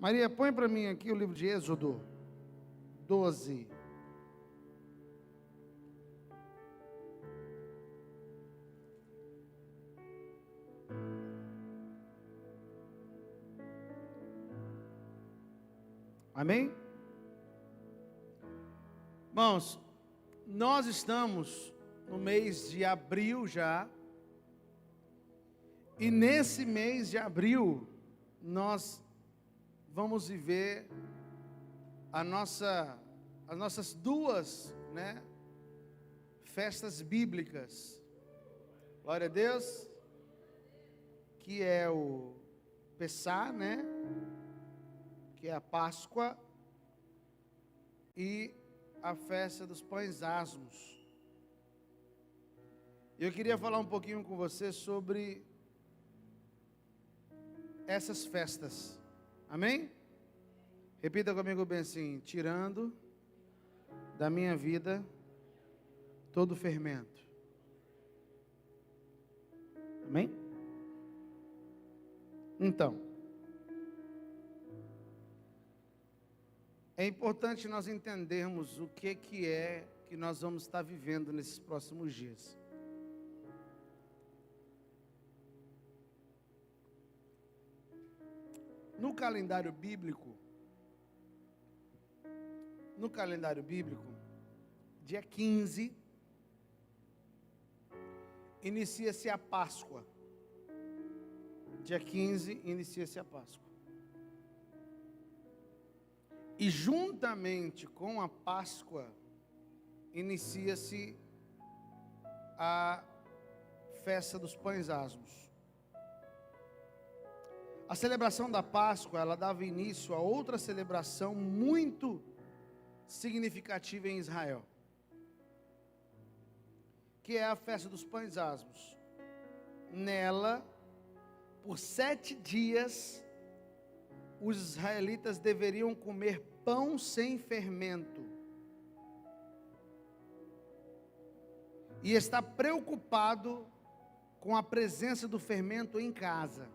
Maria, põe para mim aqui o livro de Êxodo 12. Amém? Irmãos, nós estamos no mês de abril já, e nesse mês de abril, nós vamos viver as nossas duas, festas bíblicas. Glória a Deus, que é o Pessá, que é a Páscoa, e a festa dos pães asmos. Eu queria falar um pouquinho com você sobre essas festas. Amém? Repita comigo bem assim: tirando da minha vida todo fermento. Amém? Então, é importante nós entendermos o que é que nós vamos estar vivendo nesses próximos dias. No calendário bíblico, dia 15, inicia-se a Páscoa. Dia 15, inicia-se a Páscoa. E juntamente com a Páscoa, inicia-se a festa dos pães asmos. A celebração da Páscoa, ela dava início a outra celebração muito significativa em Israel, que é a festa dos pães asmos. Nela, por 7 dias, os israelitas deveriam comer pão sem fermento e estar preocupado com a presença do fermento em casa.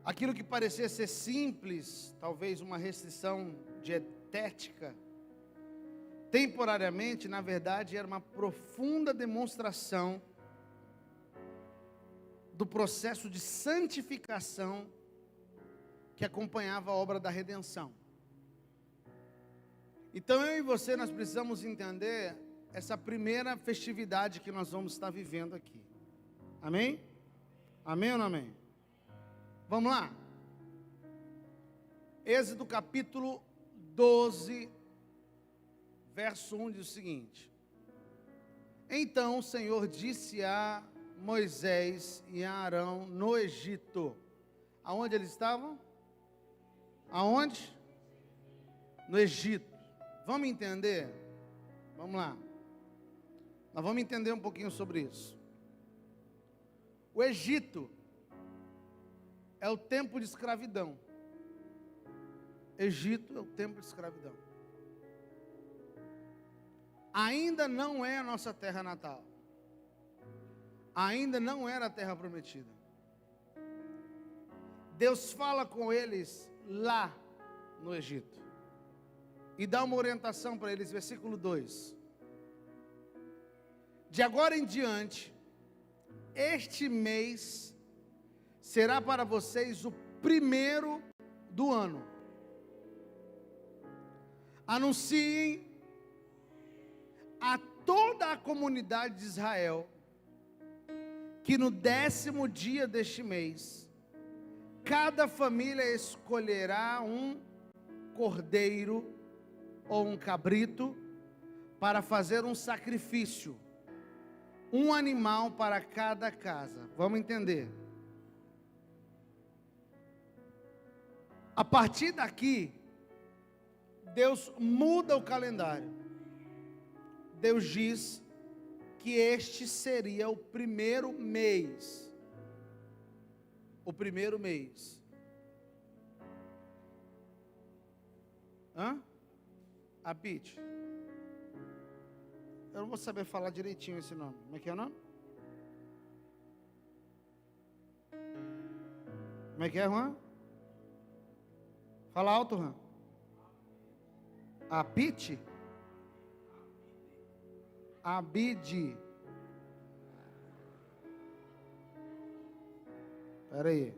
Aquilo que parecia ser simples, talvez uma restrição dietética, temporariamente, na verdade, era uma profunda demonstração do processo de santificação que acompanhava a obra da redenção. Então eu e você, nós precisamos entender essa primeira festividade que nós vamos estar vivendo aqui. Amém? Amém ou não amém? Vamos lá. Êxodo capítulo 12, verso 1 diz o seguinte: Então o Senhor disse a Moisés e a Arão no Egito. Aonde eles estavam? Aonde? No Egito. Vamos entender? Vamos lá. Nós vamos entender um pouquinho sobre isso. O Egito é o tempo de escravidão. Egito é o tempo de escravidão. Ainda não é a nossa terra natal. Ainda não era a terra prometida. Deus fala com eles lá no Egito e dá uma orientação para eles, versículo 2: De agora em diante, este mês será para vocês o primeiro do ano. Anunciem a toda a comunidade de Israel que no 10º dia deste mês, cada família escolherá um cordeiro ou um cabrito para fazer um sacrifício, um animal para cada casa. Vamos entender? A partir daqui, Deus muda o calendário. Deus diz que este seria o primeiro mês. O primeiro mês. Abide. Eu não vou saber falar direitinho esse nome. Como é que é o nome? Como Como é que é, Juan? Fala alto, Juan. Apite? Abide. Espera aí.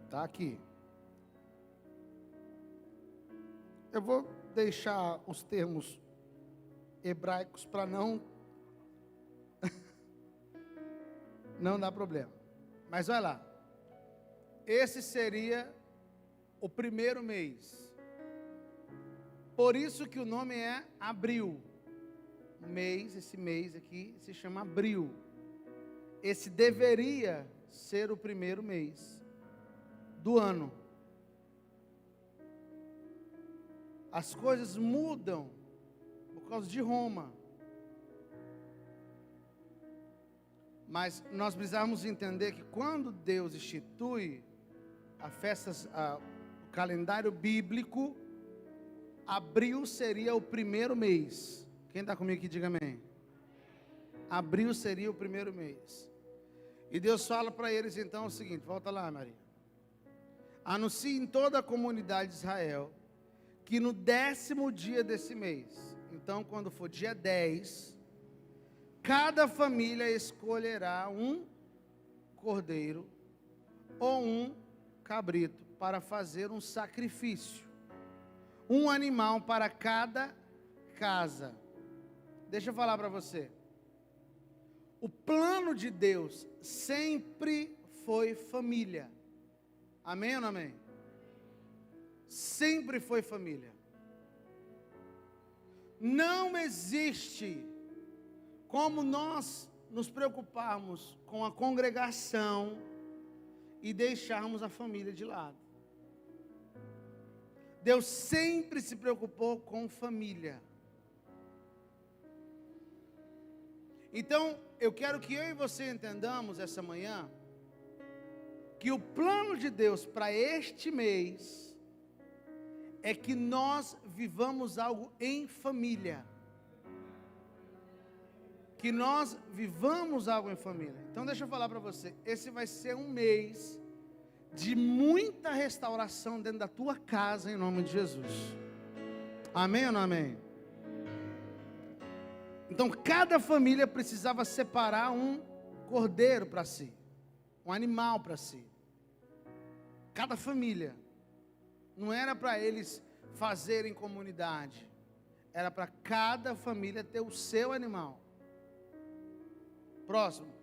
Está aqui. Eu vou deixar os termos hebraicos para não dar problema. Mas olha lá. Esse seria o primeiro mês. Por isso que o nome é Abril. Esse mês aqui se chama Abril. Esse deveria ser o primeiro mês do ano. As coisas mudam por causa de Roma. Mas nós precisamos entender que quando Deus institui o calendário bíblico, Abril seria o primeiro mês. Quem está comigo aqui, diga amém. Abril seria o primeiro mês. E Deus fala para eles então o seguinte, volta lá, Maria. Anuncie em toda a comunidade de Israel que no 10º dia desse mês, então quando for dia 10, cada família escolherá um cordeiro ou um cabrito para fazer um sacrifício. Um animal para cada casa. Deixa eu falar para você. O plano de Deus sempre foi família. Amém ou não amém? Sempre foi família. Não existe como nós nos preocuparmos com a congregação e deixarmos a família de lado. Deus sempre se preocupou com família. Então, eu quero que eu e você entendamos essa manhã que o plano de Deus para este mês é que nós vivamos algo em família. Que nós vivamos algo em família. Então deixa eu falar para você, esse vai ser um mês de muita restauração dentro da tua casa, em nome de Jesus. Amém ou não amém? Então cada família precisava separar um cordeiro para si, um animal para si. Cada família. Não era para eles fazerem comunidade, era para cada família ter o seu animal. Próximo.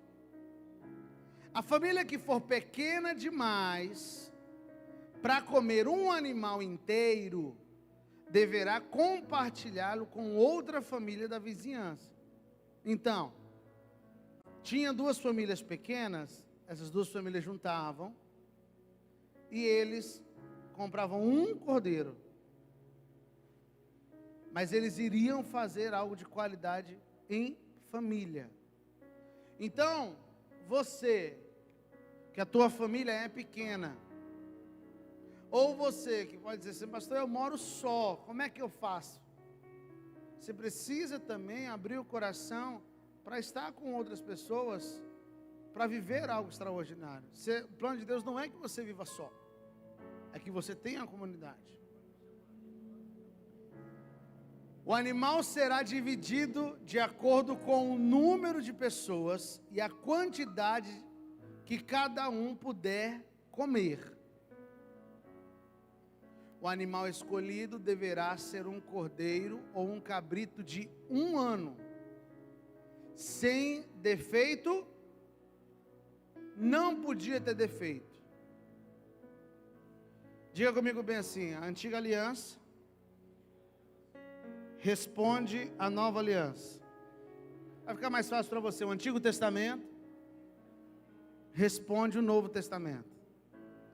A família que for pequena demais para comer um animal inteiro, deverá compartilhá-lo com outra família da vizinhança. Então, tinha duas famílias pequenas, essas duas famílias juntavam, e eles compravam um cordeiro, mas eles iriam fazer algo de qualidade em família. Então, você, que a tua família é pequena, ou você que pode dizer assim, pastor, eu moro só, como é que eu faço? Você precisa também abrir o coração para estar com outras pessoas, para viver algo extraordinário. O plano de Deus não é que você viva só, é que você tenha a comunidade. O animal será dividido de acordo com o número de pessoas e a quantidade que cada um puder comer. O animal escolhido deverá ser um cordeiro ou um cabrito de 1 ano, sem defeito, não podia ter defeito. Diga comigo bem assim, a antiga aliança responde à nova aliança. Vai ficar mais fácil para você, o Antigo Testamento responde o Novo Testamento.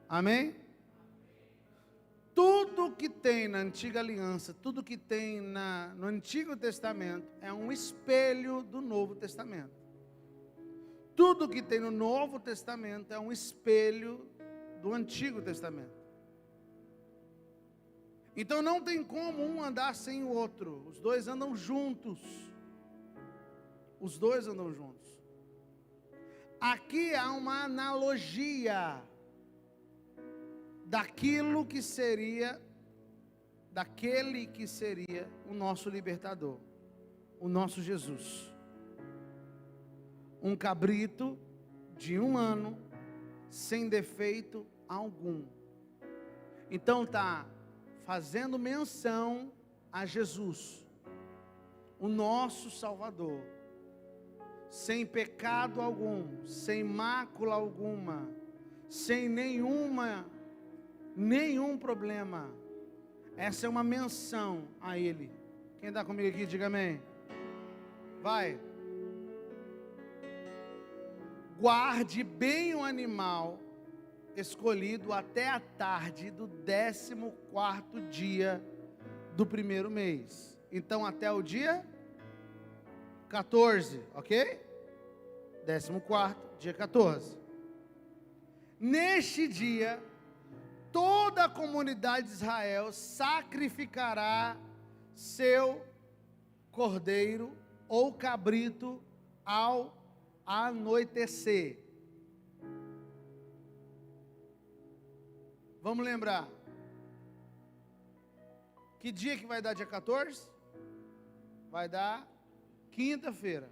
Amém? Tudo que tem na antiga aliança, tudo que tem no Antigo Testamento é um espelho do Novo Testamento. Tudo que tem no Novo Testamento é um espelho do Antigo Testamento. Então não tem como um andar sem o outro, os dois andam juntos. Os dois andam juntos. Aqui há uma analogia daquilo que seria, daquele que seria o nosso libertador, o nosso Jesus. Um cabrito de 1 ano, sem defeito algum. Então está fazendo menção a Jesus, o nosso Salvador, sem pecado algum, sem mácula alguma, sem nenhum problema. Essa é uma menção a Ele. Quem está comigo aqui, diga amém. Vai. Guarde bem o animal escolhido até a tarde do 14º dia do 1º mês. Então até o dia 14, ok? 14º, dia 14. Neste dia, toda a comunidade de Israel sacrificará seu cordeiro ou cabrito ao anoitecer. Vamos lembrar. Que dia que vai dar dia 14? Vai dar quinta-feira.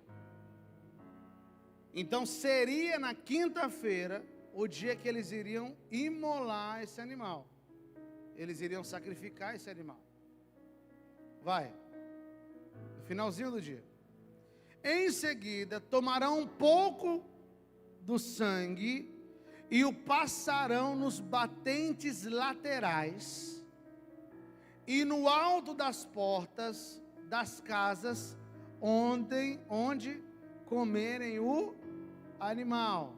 Então seria na quinta-feira o dia que eles iriam imolar esse animal. Eles iriam sacrificar esse animal. Vai. No finalzinho do dia. Em seguida, tomarão um pouco do sangue e o passarão nos batentes laterais e no alto das portas das casas onde comerem o animal.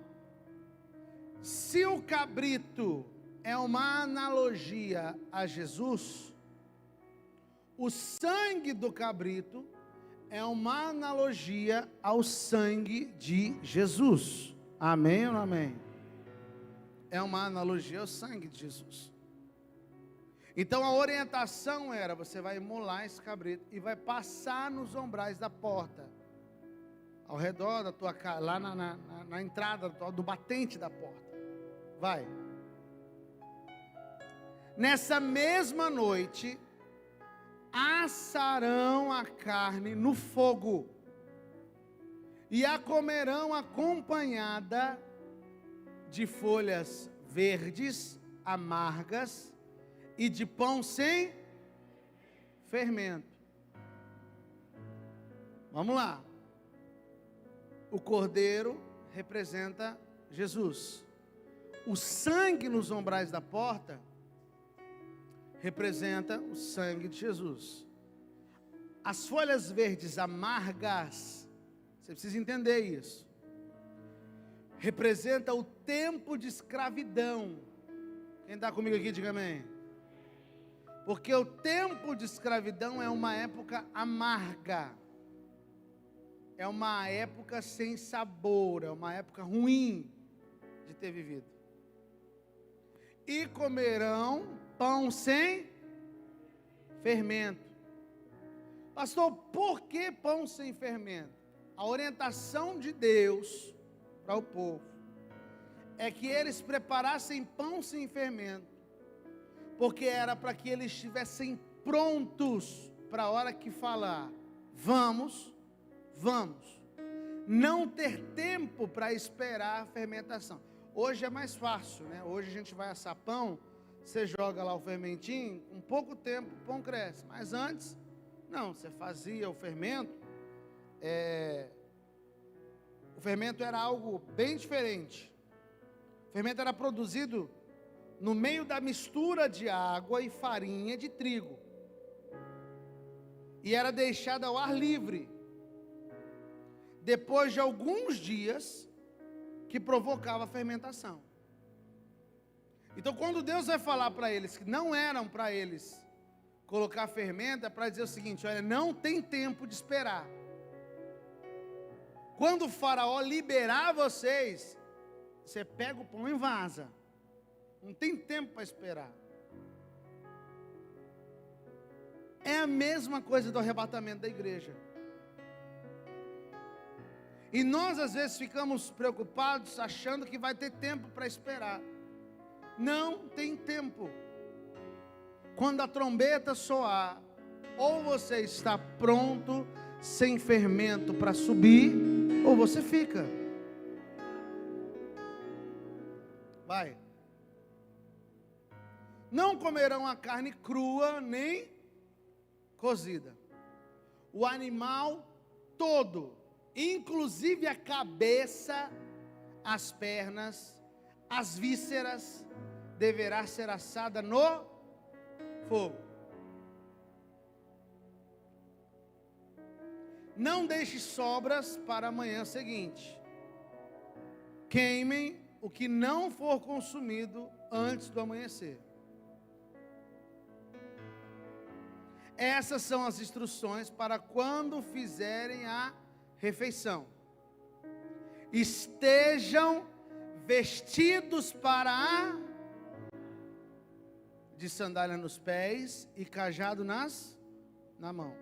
Se o cabrito é uma analogia a Jesus, o sangue do cabrito é uma analogia ao sangue de Jesus. Amém ou não amém? É uma analogia ao sangue de Jesus. Então a orientação era: você vai imolar esse cabrito e vai passar nos umbrais da porta, ao redor da tua casa, lá na entrada do batente da porta. Vai. Nessa mesma noite, assarão a carne no fogo e a comerão acompanhada de folhas verdes, amargas e de pão sem fermento. Vamos lá. O cordeiro representa Jesus. O sangue nos umbrais da porta representa o sangue de Jesus. As folhas verdes amargas, você precisa entender isso, representa o tempo de escravidão. Quem está comigo aqui, diga amém. Porque o tempo de escravidão é uma época amarga, é uma época sem sabor, é uma época ruim de ter vivido. E comerão pão sem fermento. Pastor, por que pão sem fermento? A orientação de Deus para o povo é que eles preparassem pão sem fermento, porque era para que eles estivessem prontos para a hora que falar, vamos. Não ter tempo para esperar a fermentação. Hoje é mais fácil, né? Hoje a gente vai assar pão, você joga lá o fermentinho, com pouco tempo o pão cresce. Mas antes, não, você fazia o fermento, o fermento era algo bem diferente. O fermento era produzido no meio da mistura de água e farinha de trigo. E era deixado ao ar livre. Depois de alguns dias, que provocava a fermentação. Então, quando Deus vai falar para eles que não eram para eles colocar fermento, é para dizer o seguinte: olha, não tem tempo de esperar. Quando o faraó liberar vocês, você pega o pão e vaza. Não tem tempo para esperar. É a mesma coisa do arrebatamento da igreja. E nós às vezes ficamos preocupados achando que vai ter tempo para esperar. Não tem tempo. Quando a trombeta soar, ou você está pronto, sem fermento para subir, ou você fica. Vai. Não comerão a carne crua nem cozida. O animal todo, inclusive a cabeça, as pernas, as vísceras, deverá ser assada no fogo. Não deixe sobras para a manhã seguinte. Queimem o que não for consumido antes do amanhecer. Essas são as instruções para quando fizerem a refeição. Estejam vestidos para de sandália nos pés e cajado na mão.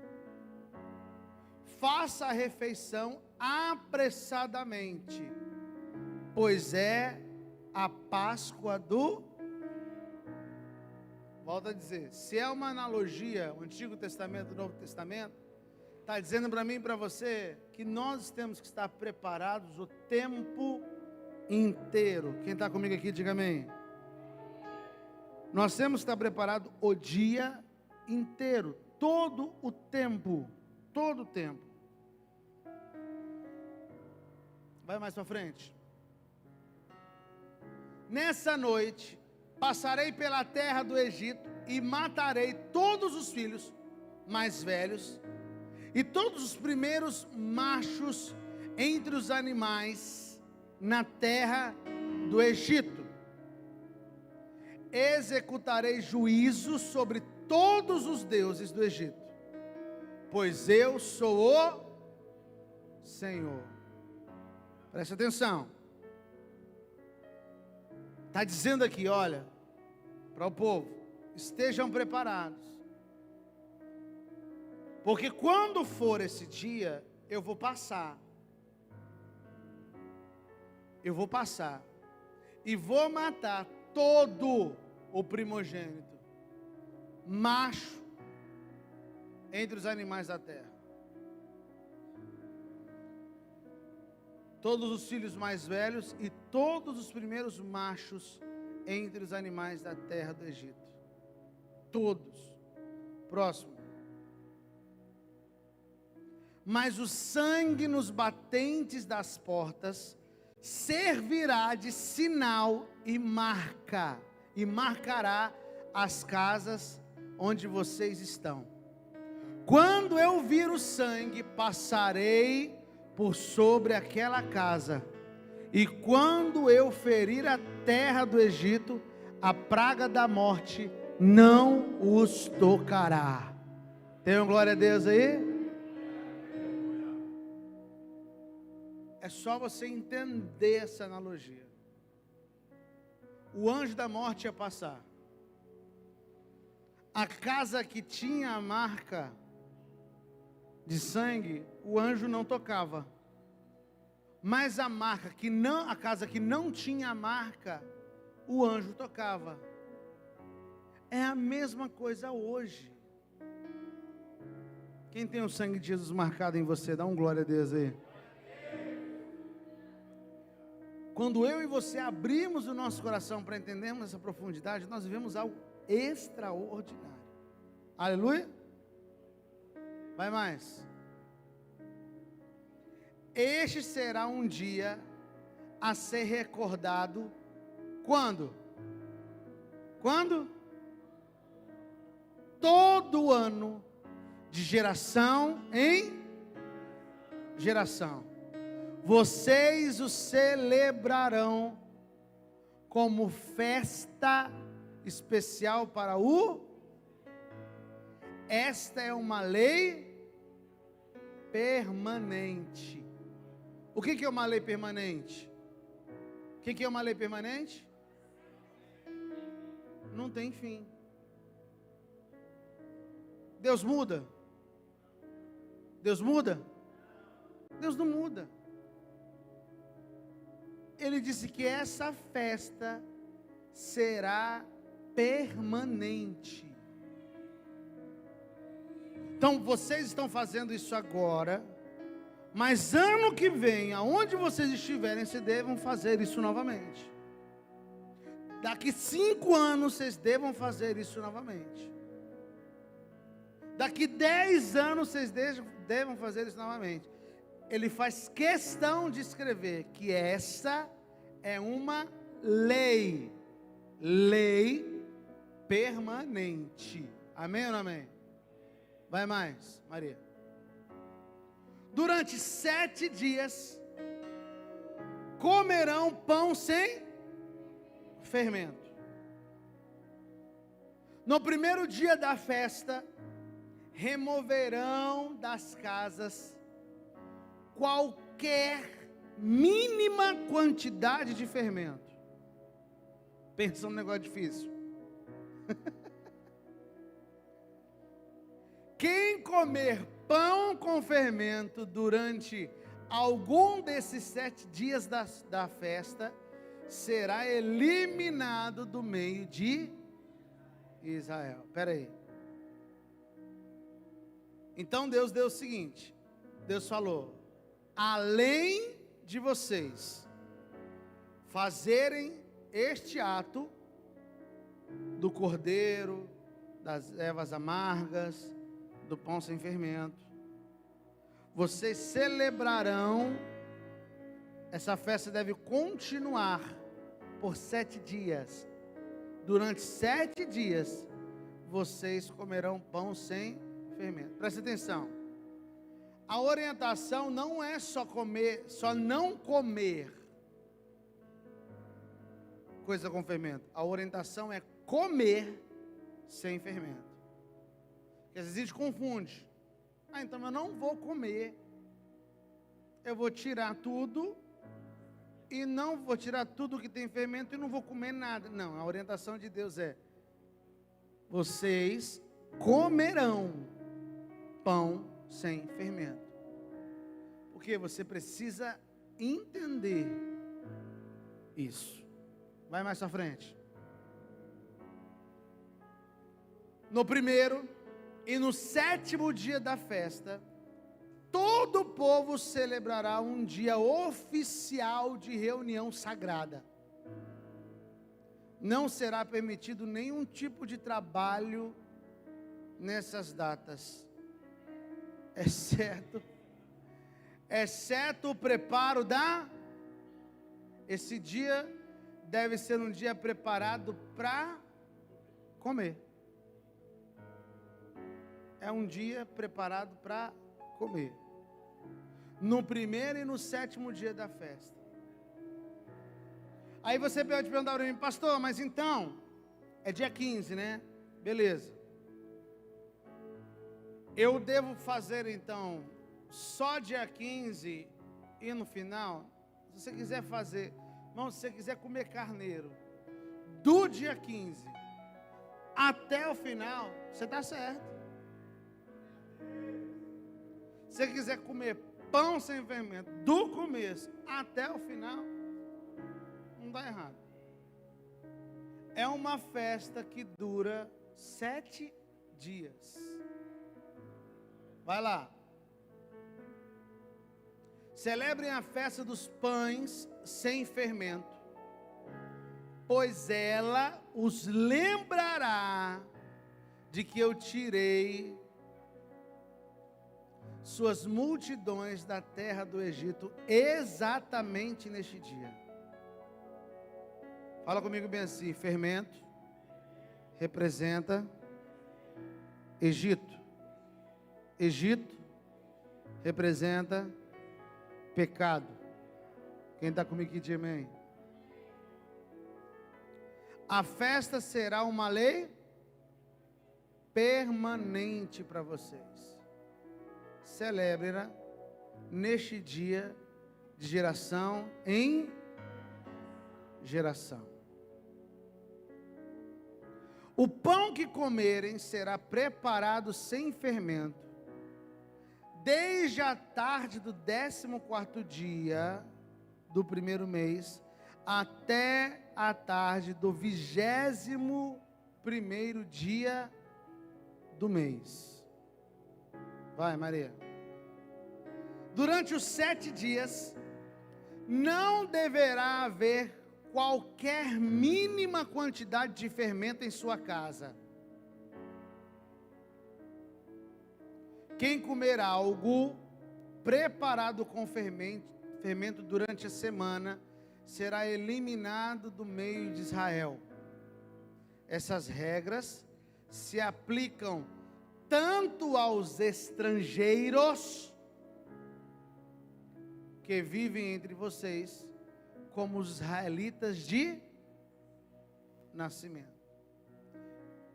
Faça a refeição apressadamente, pois é a Páscoa do... Volto a dizer, se é uma analogia, o Antigo Testamento e o Novo Testamento, está dizendo para mim e para você que nós temos que estar preparados o tempo inteiro. Quem está comigo aqui, diga amém. Nós temos que estar preparados o dia inteiro, todo o tempo, todo o tempo. Vai mais para frente. Nessa noite, passarei pela terra do Egito e matarei todos os filhos mais velhos e todos os primeiros machos entre os animais na terra do Egito. Executarei juízo sobre todos os deuses do Egito, pois eu sou o Senhor. Preste atenção. Está dizendo aqui, olha, para o povo, estejam preparados, porque quando for esse dia, eu vou passar, e vou matar todo o primogênito, macho, entre os animais da terra. Todos os filhos mais velhos e todos os primeiros machos entre os animais da terra do Egito. Todos. Próximo. Mas o sangue nos batentes das portas servirá de sinal e marca, e marcará as casas onde vocês estão. Quando eu vir o sangue, passarei por sobre aquela casa, e quando eu ferir a terra do Egito, a praga da morte não os tocará. Tenham glória a Deus aí? É só você entender essa analogia. O anjo da morte ia passar. A casa que tinha a marca de sangue, o anjo não tocava. Mas a casa que não tinha a marca, o anjo tocava. É a mesma coisa hoje. Quem tem o sangue de Jesus marcado em você, dá um glória a Deus aí. Quando eu e você abrimos o nosso coração para entendermos essa profundidade, nós vivemos algo extraordinário. Aleluia. Vai mais. Este será um dia a ser recordado. Quando? Quando? Todo ano, de geração em geração. Vocês o celebrarão como festa especial para o... Esta é uma lei permanente. O que é uma lei permanente? O que é uma lei permanente? Não tem fim. Deus muda? Deus muda? Deus não muda. ele disse que essa festa será permanente. Então, vocês estão fazendo isso agora, mas ano que vem, aonde vocês estiverem, vocês devam fazer isso novamente. Daqui 5 anos, vocês devam fazer isso novamente. Daqui 10 anos, vocês devam fazer isso novamente. Ele faz questão de escrever que essa é uma lei. Lei permanente. Amém ou não amém? Vai mais, Maria. Durante 7 dias, comerão pão sem fermento. No primeiro dia da festa, removerão das casas qualquer mínima quantidade de fermento. Pensa num negócio difícil. Quem comer pão com fermento durante algum desses 7 dias da festa, será eliminado do meio de Israel. Espera aí. Então Deus deu o seguinte, Deus falou, além de vocês fazerem este ato do cordeiro, das ervas amargas, do pão sem fermento, vocês celebrarão, essa festa deve continuar por 7 dias, durante 7 dias, vocês comerão pão sem fermento. Presta atenção, a orientação não é só não comer coisa com fermento, a orientação é comer sem fermento. Porque às vezes a gente confunde. Então eu não vou comer, eu vou tirar tudo, e não vou tirar tudo que tem fermento e não vou comer nada. Não, a orientação de Deus é, vocês comerão pão sem fermento. Porque você precisa entender isso. Vai mais à frente. No primeiro e no 7º dia da festa, todo o povo celebrará um dia oficial de reunião sagrada. Não será permitido nenhum tipo de trabalho nessas datas, exceto o preparo esse dia deve ser um dia preparado para comer. É um dia preparado para comer. No primeiro e no 7º dia da festa. Aí você pode perguntar para mim, pastor, mas então, é dia 15, né? Beleza. Eu devo fazer então, só dia 15 e no final? Se você quiser fazer, irmão, se você quiser comer carneiro, do dia 15 até o final, você está certo. Se você quiser comer pão sem fermento, do começo até o final, não está errado. É uma festa que dura 7 dias. Vai lá. Celebrem a festa dos pães sem fermento, pois ela os lembrará de que eu tirei suas multidões da terra do Egito exatamente neste dia. Fala comigo bem assim, fermento representa Egito. Egito representa pecado. Quem está comigo aqui, diz amém. A festa será uma lei permanente para vocês. Celebre-a neste dia de geração em geração. O pão que comerem será preparado sem fermento, desde a tarde do 14º dia do primeiro mês até a tarde do 21º dia do mês. Vai, Maria. Durante os 7 dias, não deverá haver qualquer mínima quantidade de fermento em sua casa. Quem comer algo preparado com fermento durante a semana, será eliminado do meio de Israel. Essas regras se aplicam tanto aos estrangeiros que vivem entre vocês, como os israelitas de nascimento.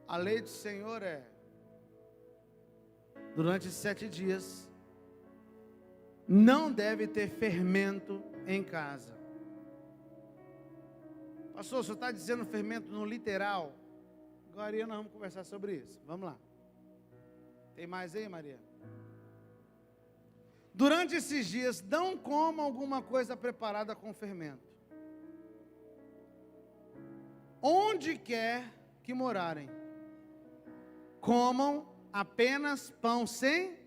A lei do Senhor é: durante 7 dias, não deve ter fermento em casa. Pastor, o senhor está dizendo fermento no literal? Agora nós vamos conversar sobre isso. Vamos lá. Tem mais aí, Maria? Durante esses dias, não comam alguma coisa preparada com fermento. Onde quer que morarem, comam apenas pão sem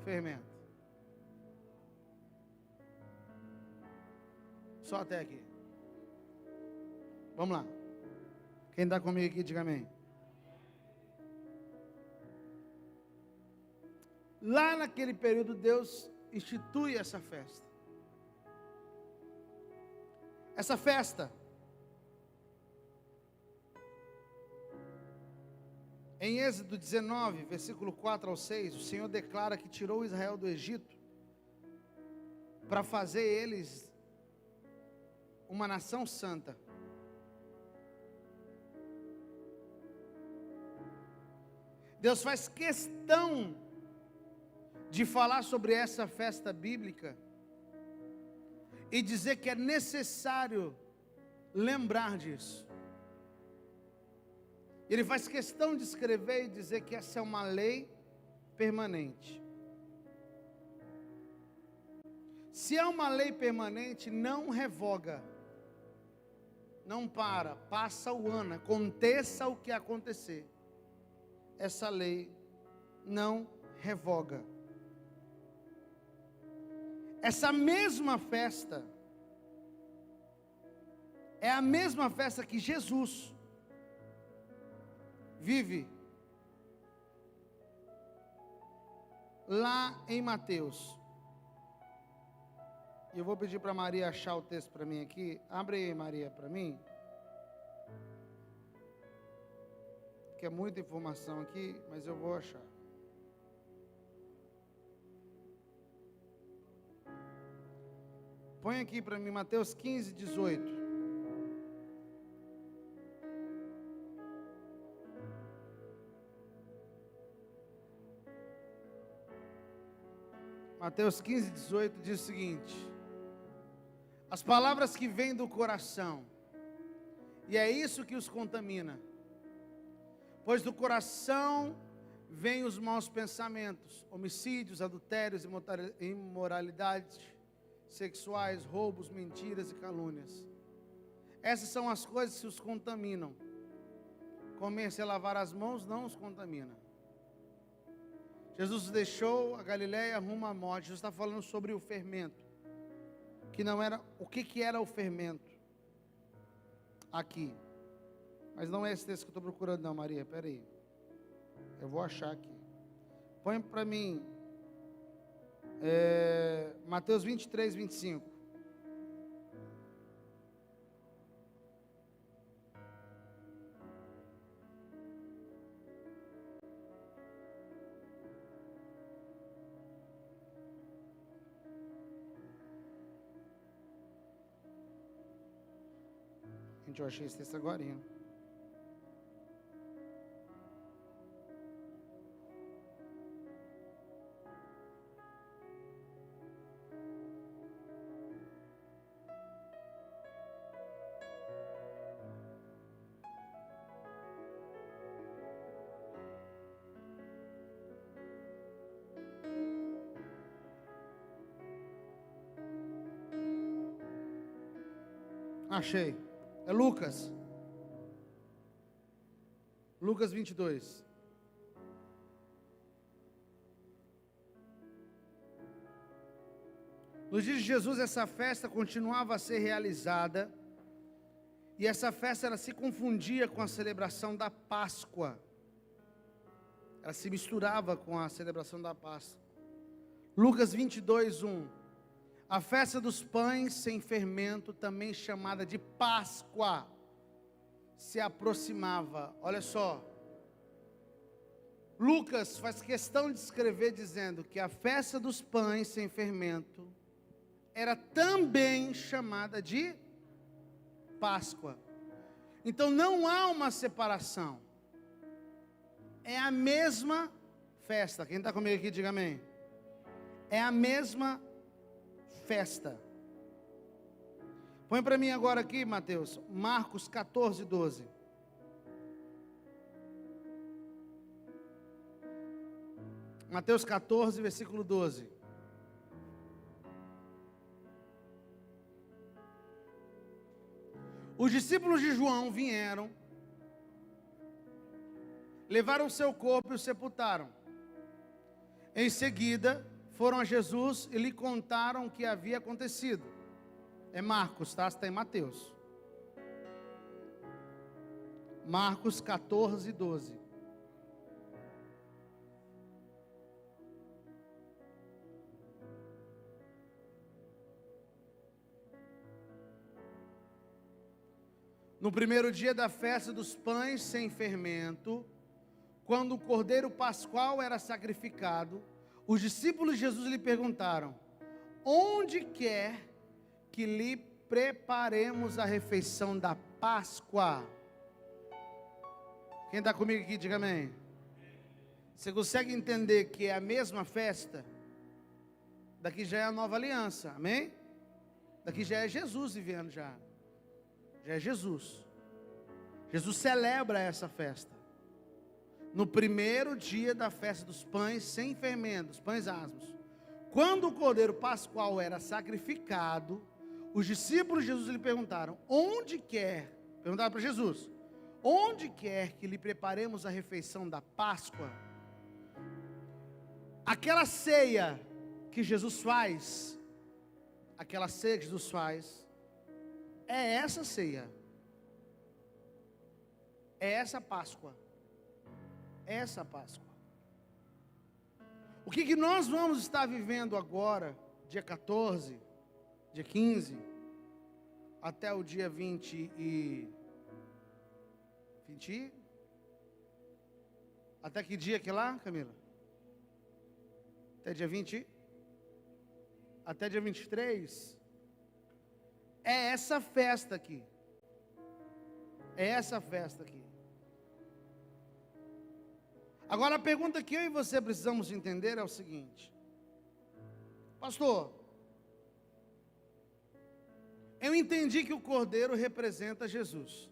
fermento. Só até aqui. Vamos lá. Quem está comigo aqui, diga amém. Lá naquele período, Deus institui essa festa. Essa festa, em Êxodo 19, versículo 4 ao 6, o Senhor declara que tirou Israel do Egito para fazer eles uma nação santa. Deus faz questão de falar sobre essa festa bíblica e dizer que é necessário lembrar disso. Ele faz questão de escrever e dizer que essa é uma lei permanente. Se é uma lei permanente, não revoga, não para, passa o ano, aconteça o que acontecer, essa lei não revoga. Essa mesma festa é a mesma festa que Jesus vive lá em Mateus. E eu vou pedir para Maria achar o texto para mim aqui. Abre aí, Maria, para mim. Que é muita informação aqui, mas eu vou achar. Põe aqui para mim Mateus 15, 18. Mateus 15, 18 diz o seguinte: as palavras que vêm do coração, e é isso que os contamina, pois do coração vêm os maus pensamentos, homicídios, adultérios, imoralidades sexuais, roubos, mentiras e calúnias. Essas são as coisas que os contaminam. Comer sem lavar as mãos não os contamina. Jesus deixou a Galileia rumo à morte. Jesus está falando sobre o fermento, que não era, o que era o fermento aqui, mas não é esse texto que eu estou procurando não, Maria, espera aí, eu vou achar aqui. Põe para mim Mateus 23, 25. Gente, eu achei esse texto agora. Achei. É Lucas. Lucas 22. Nos dias de Jesus, essa festa continuava a ser realizada. E essa festa ela se confundia com a celebração da Páscoa. Ela se misturava com a celebração da Páscoa. Lucas 22, 1. A festa dos pães sem fermento, também chamada de Páscoa, se aproximava. Olha só. Lucas faz questão de escrever dizendo que a festa dos pães sem fermento era também chamada de Páscoa. Então não há uma separação. É a mesma festa. Quem está comigo aqui, diga amém. É a mesma festa. Põe para mim agora aqui, Mateus, Marcos 14, 12. Mateus 14, versículo 12. Os discípulos de João vieram, levaram seu corpo e o sepultaram. Em seguida, foram a Jesus e lhe contaram o que havia acontecido. É Marcos, tá? Está em Mateus. Marcos 14, 12. No primeiro dia da festa dos pães sem fermento, quando o cordeiro pascual era sacrificado, os discípulos de Jesus lhe perguntaram: onde quer que lhe preparemos a refeição da Páscoa? Quem está comigo aqui, diga amém. Você consegue entender que é a mesma festa? Daqui já é a nova aliança, amém? Daqui já é Jesus vivendo já. Já é Jesus. Jesus celebra essa festa. No primeiro dia da festa dos pães sem fermento, os pães asmos. Quando o cordeiro pascual era sacrificado, os discípulos de Jesus lhe perguntaram: onde quer, perguntaram para Jesus, onde quer que lhe preparemos a refeição da Páscoa? Aquela ceia que Jesus faz, aquela ceia que Jesus faz, é essa ceia. É essa Páscoa. É essa Páscoa. O que nós vamos estar vivendo agora, dia 14, dia 15, até o dia 20 até que dia que é lá, Camila? Até dia 20? Até dia 23? É essa festa aqui. É essa festa aqui. Agora a pergunta que eu e você precisamos entender é o seguinte: pastor, eu entendi que o cordeiro representa Jesus.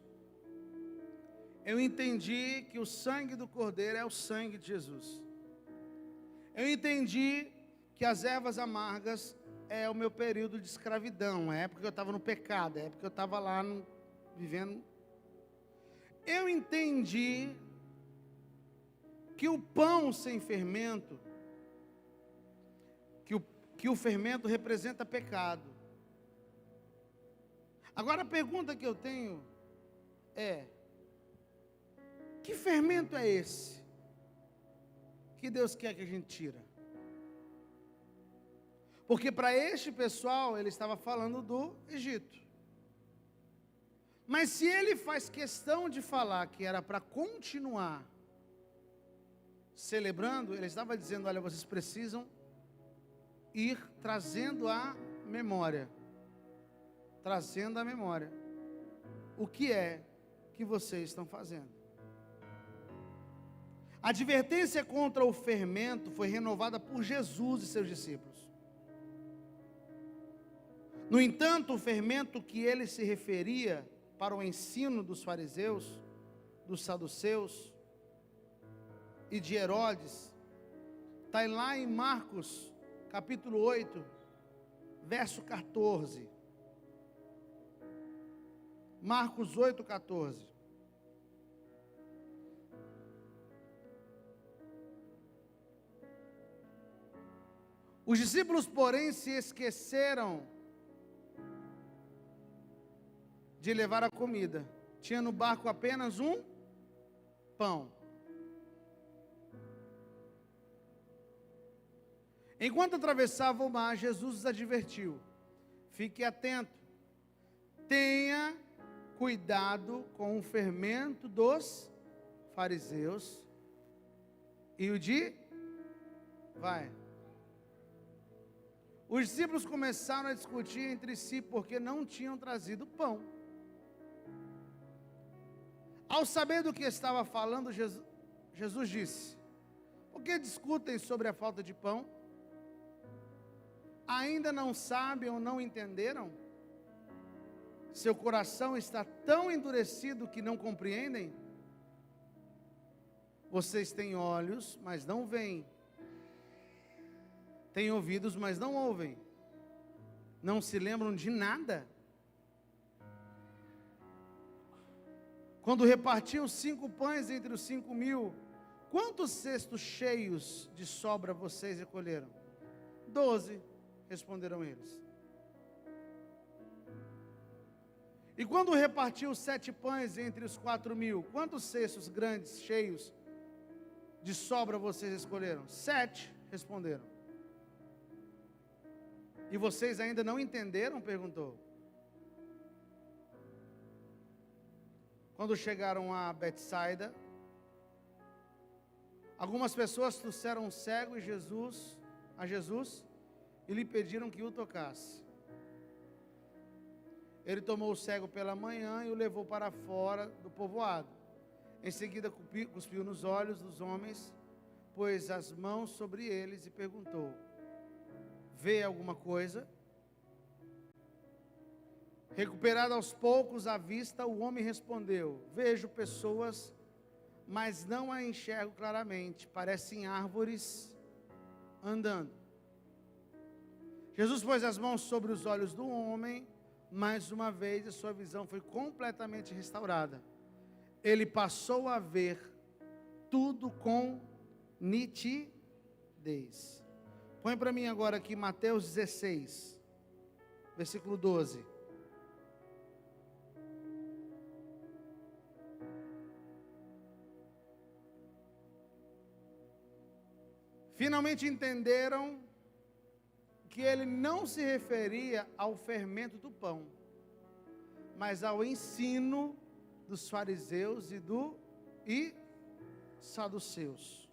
Eu entendi que o sangue do cordeiro é o sangue de Jesus. Eu entendi que as ervas amargas é o meu período de escravidão, é a época que eu estava no pecado, é a época que eu estava lá vivendo. Eu entendi que o pão sem fermento, que o fermento representa pecado. Agora a pergunta que eu tenho é: que fermento é esse que Deus quer que a gente tira? Porque para este pessoal ele estava falando do Egito. Mas se ele faz questão de falar que era para continuar celebrando, ele estava dizendo: olha, vocês precisam ir trazendo a memória. Trazendo a memória. O que é que vocês estão fazendo? A advertência contra o fermento foi renovada por Jesus e seus discípulos. No entanto, o fermento que ele se referia para o ensino dos fariseus, dos saduceus e de Herodes, está lá em Marcos, capítulo 8, verso 14. Marcos 8,14. Os discípulos, porém, se esqueceram de levar a comida. Tinha no barco apenas um pão. Enquanto atravessava o mar, Jesus os advertiu: fique atento, tenha cuidado com o fermento dos fariseus e o de... Os discípulos começaram a discutir entre si porque não tinham trazido pão. Ao saber do que estava falando, Jesus disse: por que discutem sobre a falta de pão? Ainda não sabem ou não entenderam? Seu coração está tão endurecido que não compreendem? Vocês têm olhos, mas não veem. Têm ouvidos, mas não ouvem. Não se lembram de nada? Quando repartiam 5 pães entre os 5.000, quantos cestos cheios de sobra vocês recolheram? 12, responderam eles. E quando repartiu 7 pães entre os 4.000, quantos cestos grandes, cheios de sobra vocês escolheram? 7, responderam. E vocês ainda não entenderam? Perguntou. Quando chegaram a Betsaida, algumas pessoas trouxeram um cego a Jesus e lhe pediram que o tocasse. Ele tomou o cego pela manhã e o levou para fora do povoado. Em seguida cuspiu nos olhos dos homens, pôs as mãos sobre eles e perguntou: vê alguma coisa? Recuperado aos poucos a vista, o homem respondeu: vejo pessoas, mas não a enxergo claramente, parecem árvores andando. Jesus pôs as mãos sobre os olhos do homem, mais uma vez a sua visão foi completamente restaurada. Ele passou a ver tudo com nitidez. Põe para mim agora aqui Mateus 16, versículo 12. Finalmente entenderam que ele não se referia ao fermento do pão, mas ao ensino dos fariseus e saduceus.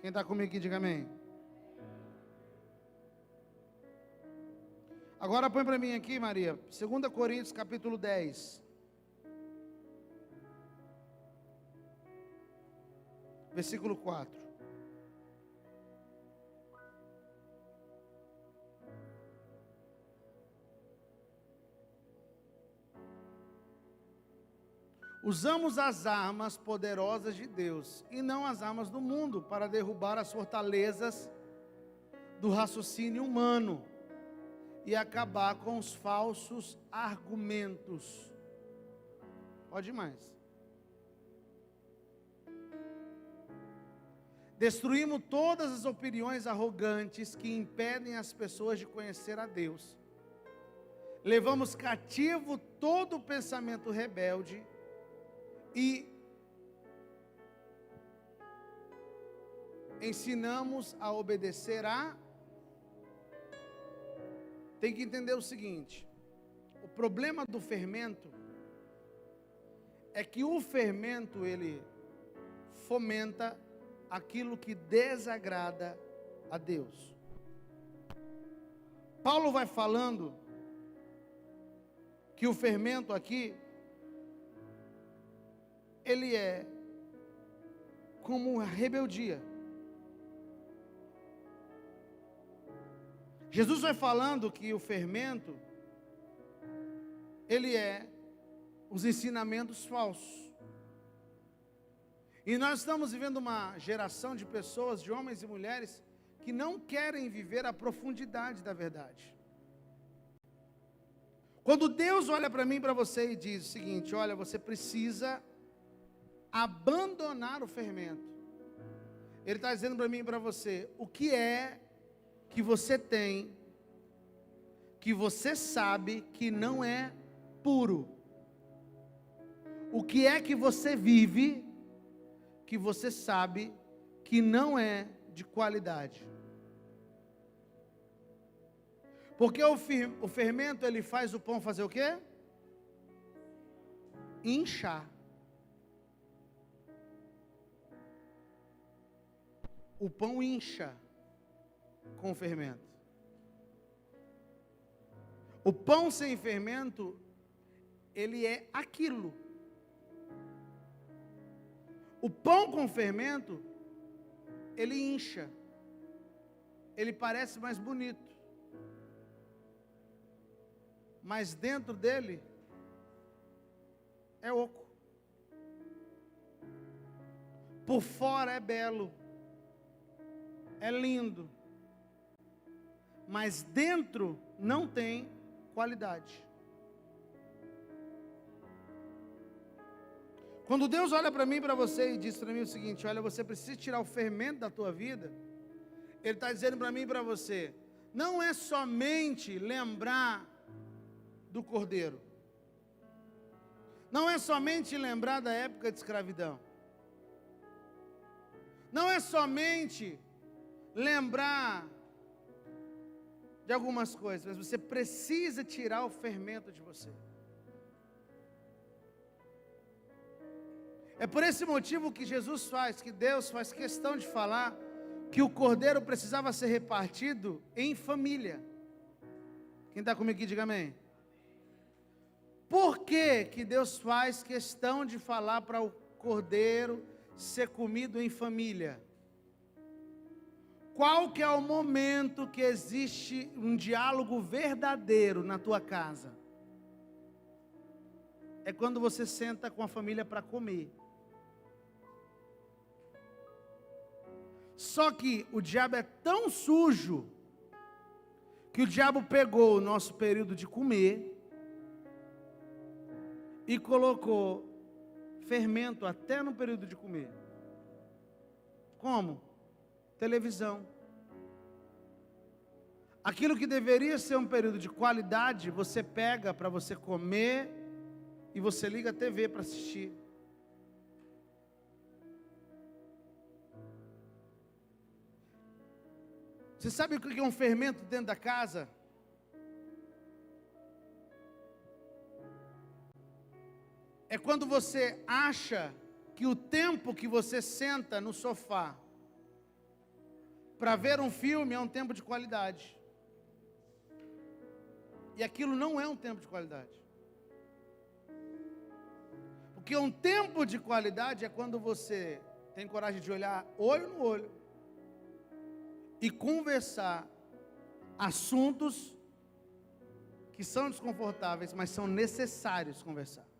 Quem está comigo aqui, diga amém. Agora põe para mim aqui, Maria, 2 Coríntios capítulo 10. Versículo 4. Usamos as armas poderosas de Deus e não as armas do mundo para derrubar as fortalezas do raciocínio humano e acabar com os falsos argumentos. Pode mais. Destruímos todas as opiniões arrogantes que impedem as pessoas de conhecer a Deus. Levamos cativo todo o pensamento rebelde e ensinamos a obedecer a... Tem que entender o seguinte: o problema do fermento é que o fermento ele fomenta aquilo que desagrada a Deus. Paulo vai falando que o fermento aqui ele é como a rebeldia. Jesus vai falando que o fermento, ele é os ensinamentos falsos. E nós estamos vivendo uma geração de pessoas, de homens e mulheres, que não querem viver a profundidade da verdade. Quando Deus olha para mim e para você e diz o seguinte: olha, você precisa abandonar o fermento. Ele está dizendo para mim e para você: o que é que você tem, que você sabe que não é puro? O que é que você vive, que você sabe que não é de qualidade? Porque o fermento, ele faz o pão fazer o quê? Inchar. O pão incha com o fermento. O pão sem fermento, ele é aquilo. O pão com fermento, ele incha. Ele parece mais bonito. Mas dentro dele é oco. Por fora é belo, é lindo, mas dentro não tem qualidade. Quando Deus olha para mim e para você e diz para mim o seguinte: olha, você precisa tirar o fermento da tua vida, Ele está dizendo para mim e para você, não é somente lembrar do Cordeiro, não é somente lembrar da época de escravidão, não é somente lembrar de algumas coisas, mas você precisa tirar o fermento de você. É por esse motivo que Jesus faz, que Deus faz questão de falar que o cordeiro precisava ser repartido em família. Quem está comigo aqui, diga amém. Por que Deus faz questão de falar para o cordeiro ser comido em família? Qual que é o momento que existe um diálogo verdadeiro na tua casa? É quando você senta com a família para comer. Só que o diabo é tão sujo, que o diabo pegou o nosso período de comer e colocou fermento até no período de comer. Como? Televisão. Aquilo que deveria ser um período de qualidade, você pega para você comer e você liga a TV para assistir. Você sabe o que é um fermento dentro da casa? É quando você acha que o tempo que você senta no sofá para ver um filme é um tempo de qualidade. E aquilo não é um tempo de qualidade. Porque um tempo de qualidade é quando você tem coragem de olhar olho no olho e conversar assuntos que são desconfortáveis, mas são necessários conversar.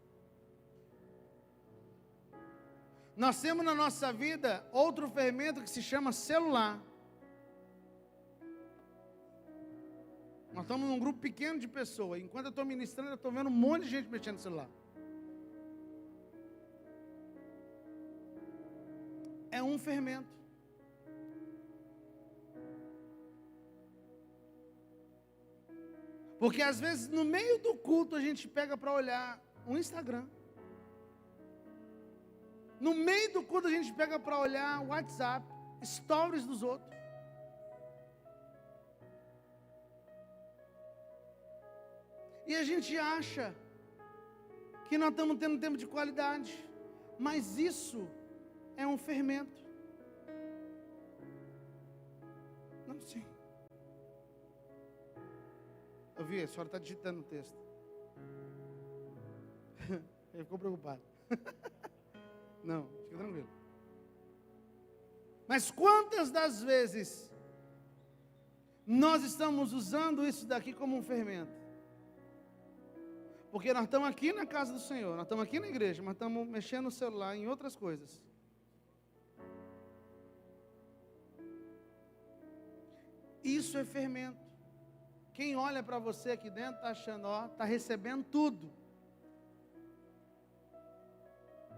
Nós temos na nossa vida outro fermento que se chama celular. Nós estamos num grupo pequeno de pessoas. Enquanto eu estou ministrando, eu estou vendo um monte de gente mexendo no celular. É um fermento. Porque às vezes no meio do culto a gente pega para olhar um Instagram. No meio do culto a gente pega para olhar o WhatsApp, stories dos outros. E a gente acha que nós estamos tendo tempo de qualidade. Mas isso é um fermento. Não sei. Eu vi, a senhora está digitando o texto. Ele ficou preocupado. Não, fica tranquilo. Mas quantas das vezes nós estamos usando isso daqui como um fermento? Porque nós estamos aqui na casa do Senhor, nós estamos aqui na igreja, mas estamos mexendo no celular, em outras coisas. Isso é fermento. Quem olha para você aqui dentro está achando, ó, está recebendo tudo.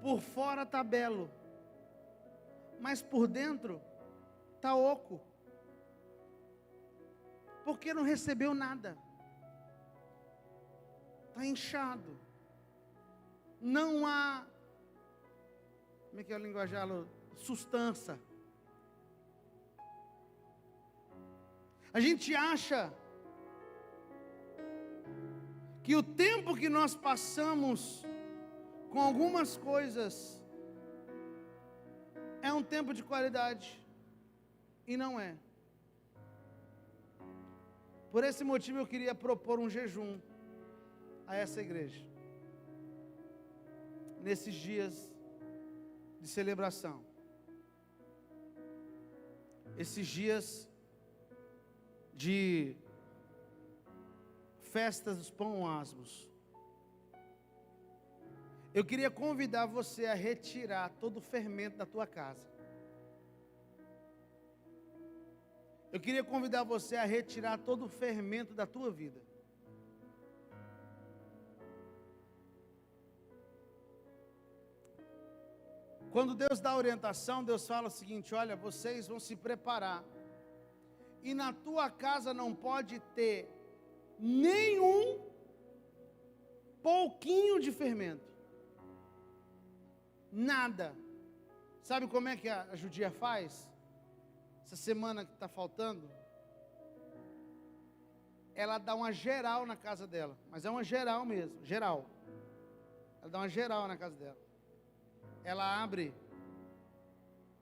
Por fora está belo, mas por dentro está oco. Porque não recebeu nada. Está inchado. Não há, como é que é o linguajar? Sustância. A gente acha que o tempo que nós passamos com algumas coisas é um tempo de qualidade. E não é. Por esse motivo eu queria propor um jejum a essa igreja. Nesses dias de celebração. Esses dias de festas dos pão asmos. Eu queria convidar você a retirar todo o fermento da tua casa. Eu queria convidar você a retirar todo o fermento da tua vida. Quando Deus dá orientação, Deus fala o seguinte: olha, vocês vão se preparar. E na tua casa não pode ter nenhum pouquinho de fermento. Nada. Sabe como é que a judia faz? Essa semana que está faltando, ela dá uma geral na casa dela. Mas é uma geral mesmo, geral. Ela dá uma geral na casa dela. Ela abre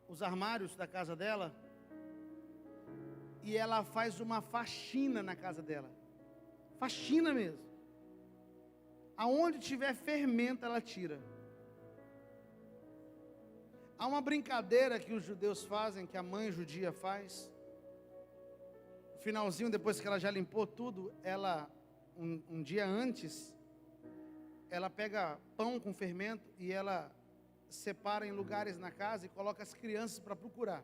os armários da casa dela e ela faz uma faxina na casa dela. Faxina mesmo. Aonde tiver fermento, ela tira. Há uma brincadeira que os judeus fazem, que a mãe judia faz. No finalzinho, depois que ela já limpou tudo, ela, um dia antes, ela pega pão com fermento e ela separa em lugares na casa e coloca as crianças para procurar.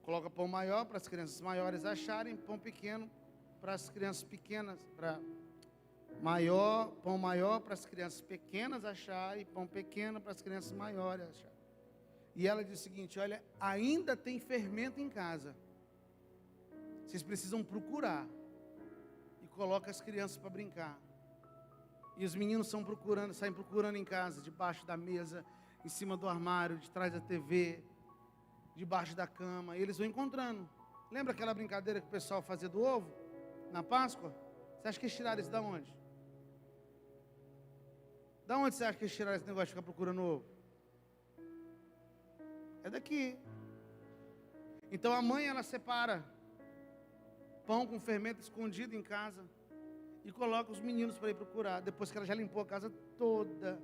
Coloca pão maior para as crianças maiores acharem, pão pequeno para as crianças pequenas, pão maior para as crianças pequenas acharem, e pão pequeno para as crianças maiores acharem. E ela diz o seguinte: olha, ainda tem fermento em casa. Vocês precisam procurar. E coloca as crianças para brincar. E os meninos saem procurando em casa, debaixo da mesa, em cima do armário, de trás da TV, debaixo da cama. E eles vão encontrando. Lembra aquela brincadeira que o pessoal fazia do ovo? Na Páscoa? Você acha que eles tiraram isso da onde? Da onde você acha que eles tiraram esse negócio de ficar procurando ovo? É daqui. Então a mãe, ela separa pão com fermento escondido em casa e coloca os meninos para ir procurar, depois que ela já limpou a casa toda,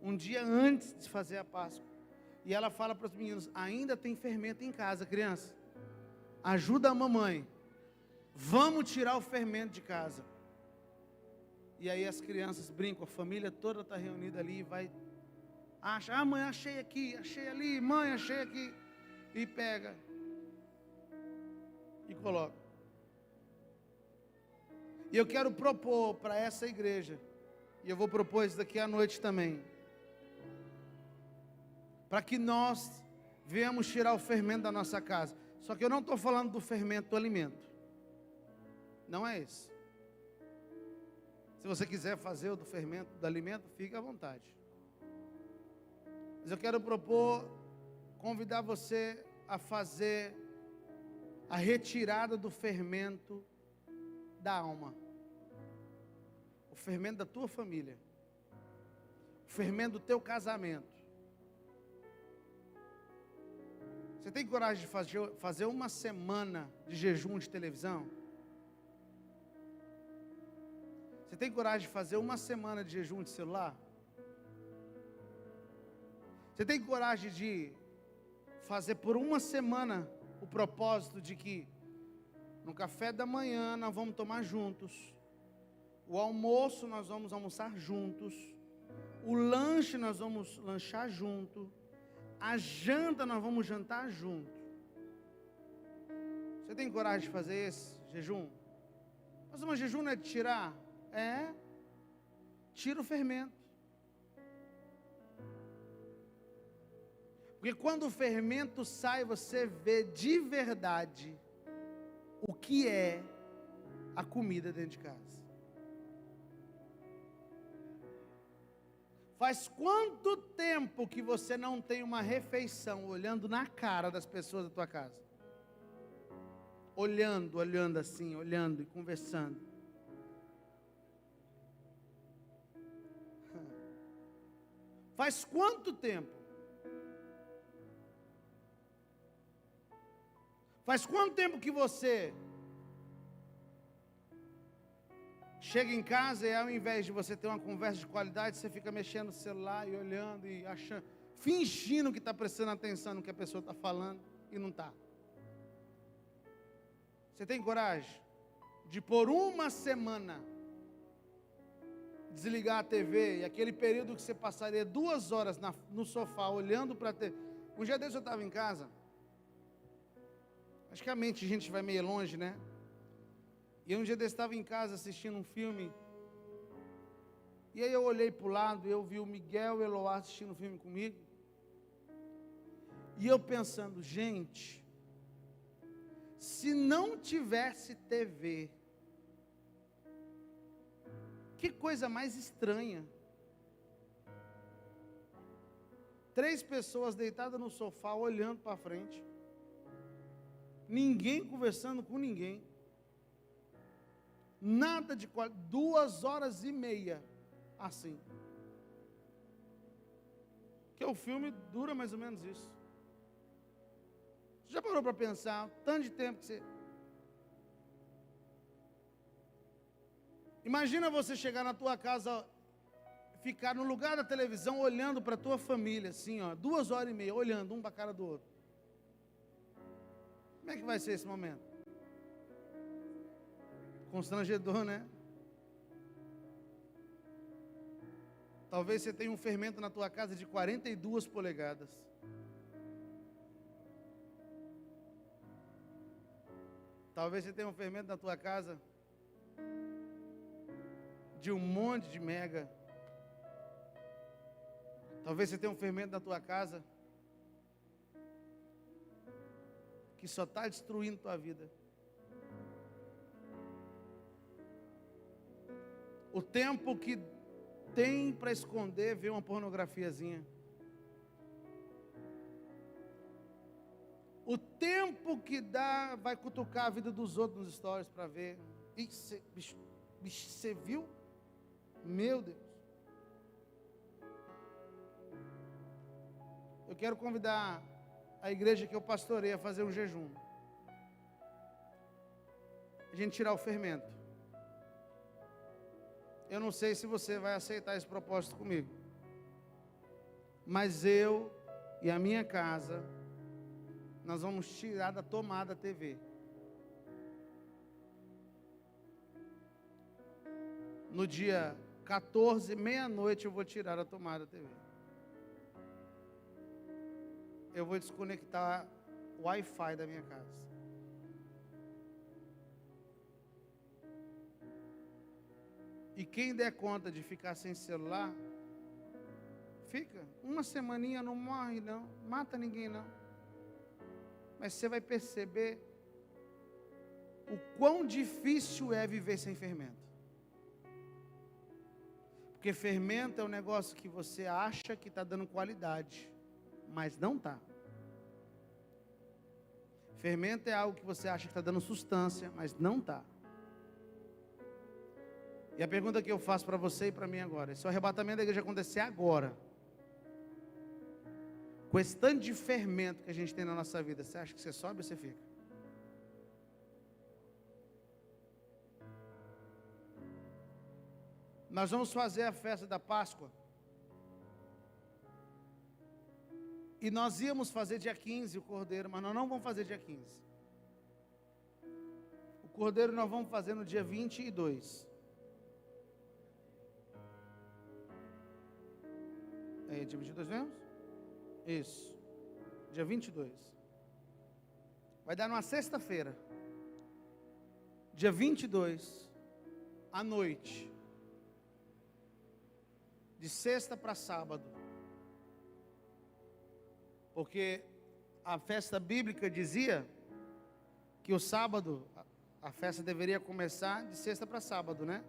um dia antes de fazer a Páscoa. E ela fala para os meninos: ainda tem fermento em casa, criança, ajuda a mamãe, vamos tirar o fermento de casa. E aí as crianças brincam, a família toda está reunida ali e vai, acha, mãe, achei aqui, achei ali, mãe, achei aqui, e pega, e coloca. E eu quero propor para essa igreja, e eu vou propor isso daqui à noite também, para que nós venhamos tirar o fermento da nossa casa. Só que eu não estou falando do fermento do alimento, não é esse. Se você quiser fazer o do fermento do alimento, fique à vontade. Mas eu quero propor, convidar você a fazer a retirada do fermento da alma. O fermento da tua família. O fermento do teu casamento. Você tem coragem de fazer uma semana de jejum de televisão? Você tem coragem de fazer uma semana de jejum de celular? Você tem coragem de fazer por uma semana o propósito de que no café da manhã nós vamos tomar juntos, o almoço nós vamos almoçar juntos, o lanche nós vamos lanchar junto, a janta nós vamos jantar junto? Você Você tem coragem de fazer esse jejum? Mas jejum não é de tirar? É. Tira o fermento. Porque quando o fermento sai, você vê de verdade o que é a comida dentro de casa. Faz quanto tempo que você não tem uma refeição olhando na cara das pessoas da tua casa? Olhando assim, olhando e conversando. Faz quanto tempo? Faz quanto tempo que você chega em casa e ao invés de você ter uma conversa de qualidade, você fica mexendo no celular e olhando e achando, fingindo que está prestando atenção no que a pessoa está falando e não está. Você tem coragem de por uma semana desligar a TV e aquele período que você passaria 2 horas no sofá olhando para a TV? Um dia desse eu estava em casa, acho que a mente a gente vai meio longe, né? E um dia desse eu estava em casa assistindo um filme, e aí eu olhei para o lado e eu vi o Miguel e o Eloá assistindo um filme comigo, e eu pensando, gente, se não tivesse TV, que coisa mais estranha. 3 pessoas deitadas no sofá, olhando para frente. Ninguém conversando com ninguém. Nada de 2 horas e meia, assim. Que o filme dura mais ou menos isso. Você já parou para pensar, tanto de tempo que você... Imagina você chegar na tua casa, ficar no lugar da televisão, olhando para a tua família, assim, ó, 2 horas e meia, olhando um para a cara do outro. Como é que vai ser esse momento? Constrangedor, né? Talvez você tenha um fermento na tua casa de 42 polegadas. Talvez você tenha um fermento na tua casa de um monte de mega. Talvez você tenha um fermento na tua casa que só está destruindo tua vida. O tempo que tem para esconder, ver uma pornografiazinha. O tempo que dá, vai cutucar a vida dos outros nos stories para ver. Bicho, você viu? Meu Deus. Eu quero convidar a igreja que eu pastorei a fazer um jejum. A gente tirar o fermento. Eu não sei se você vai aceitar esse propósito comigo. Mas eu e a minha casa, nós vamos tirar da tomada a TV. No dia 14, meia-noite, eu vou tirar a tomada da TV. Eu vou desconectar o Wi-Fi da minha casa. E quem der conta de ficar sem celular, fica. Uma semaninha não morre não, mata ninguém não. Mas você vai perceber o quão difícil é viver sem fermento. Porque fermento é um negócio que você acha que está dando qualidade, mas não está. Fermento é algo que você acha que está dando substância, mas não está. E a pergunta que eu faço para você e para mim agora, se o arrebatamento da igreja acontecer agora, com esse tanto de fermento que a gente tem na nossa vida, você acha que você sobe ou você fica? Nós vamos fazer a festa da Páscoa. E nós íamos fazer dia 15 o cordeiro, mas nós não vamos fazer dia 15. O cordeiro nós vamos fazer no dia 22. É dia 22 mesmo? Isso. Dia 22. Vai dar numa sexta-feira. dia 22, à noite, de sexta para sábado, porque a festa bíblica dizia que o sábado, a festa deveria começar de sexta para sábado, né?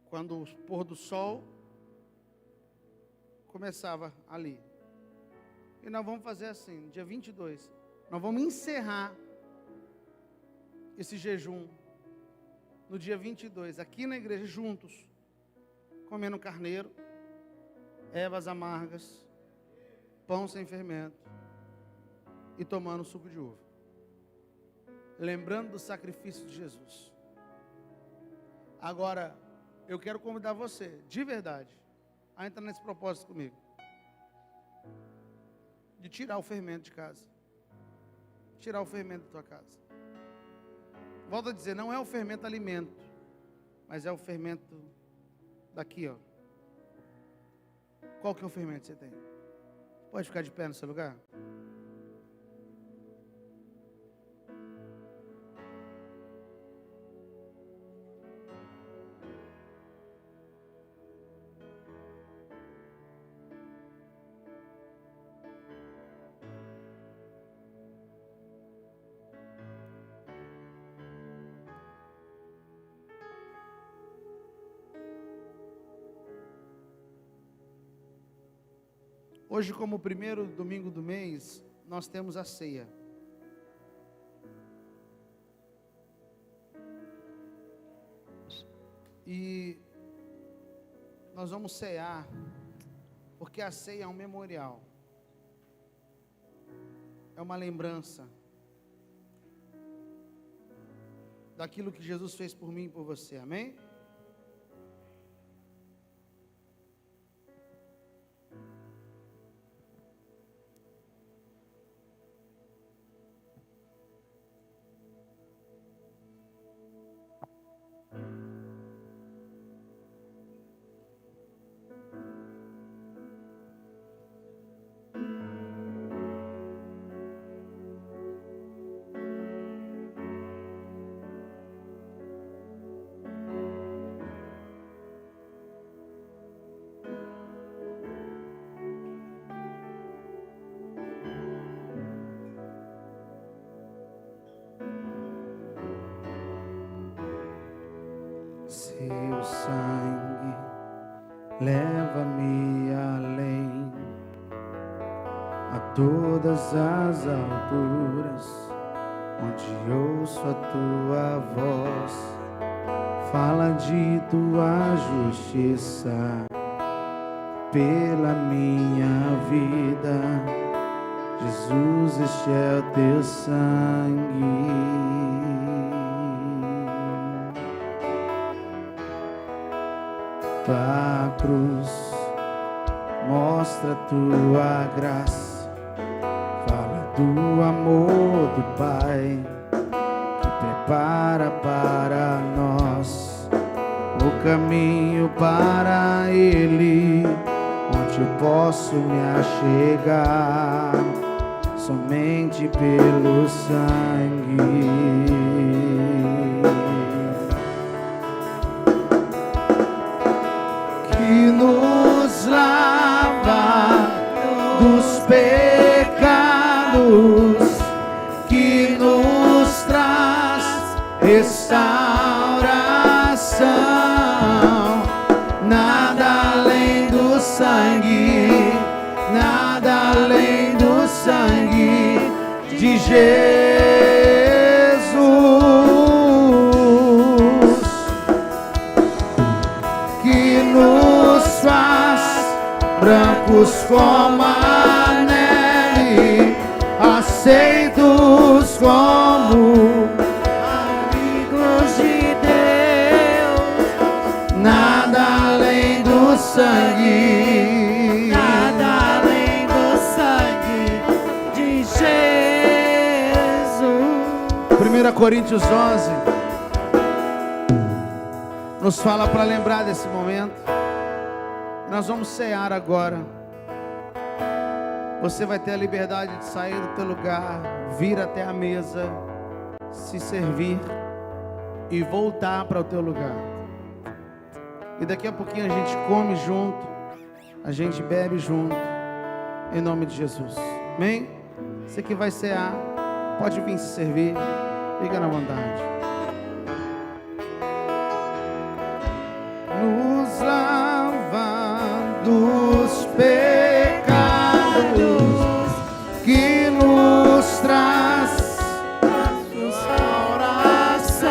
Quando o pôr do sol começava ali. E nós vamos fazer assim, no dia 22, nós vamos encerrar esse jejum no dia 22, aqui na igreja, juntos, comendo carneiro, ervas amargas, pão sem fermento e tomando suco de uva, lembrando do sacrifício de Jesus. Agora, eu quero convidar você, de verdade, a entrar nesse propósito comigo, de tirar o fermento de casa, tirar o fermento da tua casa. Volto a dizer, não é o fermento alimento, mas é o fermento daqui, ó. Qual que é o fermento que você tem? Pode ficar de pé no seu lugar? Hoje, como primeiro domingo do mês, nós temos a ceia. E nós vamos cear, porque a ceia é um memorial, é uma lembrança daquilo que Jesus fez por mim e por você, amém? Seu sangue leva-me além, a todas as alturas, onde ouço a tua voz, fala de tua justiça pela minha vida. Jesus, este é o teu sangue. A cruz mostra tua graça, fala do amor do Pai que prepara para nós o caminho para Ele, onde eu posso me achegar somente pelo sangue. Que nos lava dos pecados, que nos traz restauração. Nada além do sangue, nada além do sangue de Jesus. Brancos como a neve, aceitos como amigos de Deus. Nada além do sangue, nada além do sangue de Jesus. 1 Coríntios 11 nos fala para lembrar desse momento. Nós vamos cear agora. Você vai ter a liberdade de sair do teu lugar, vir até a mesa se servir e voltar para o teu lugar. E daqui a pouquinho a gente come junto, a gente bebe junto, em nome de Jesus. Amém? Você que vai cear, pode vir se servir, fica na vontade. Nos lava dos pecados que nos traz restauração.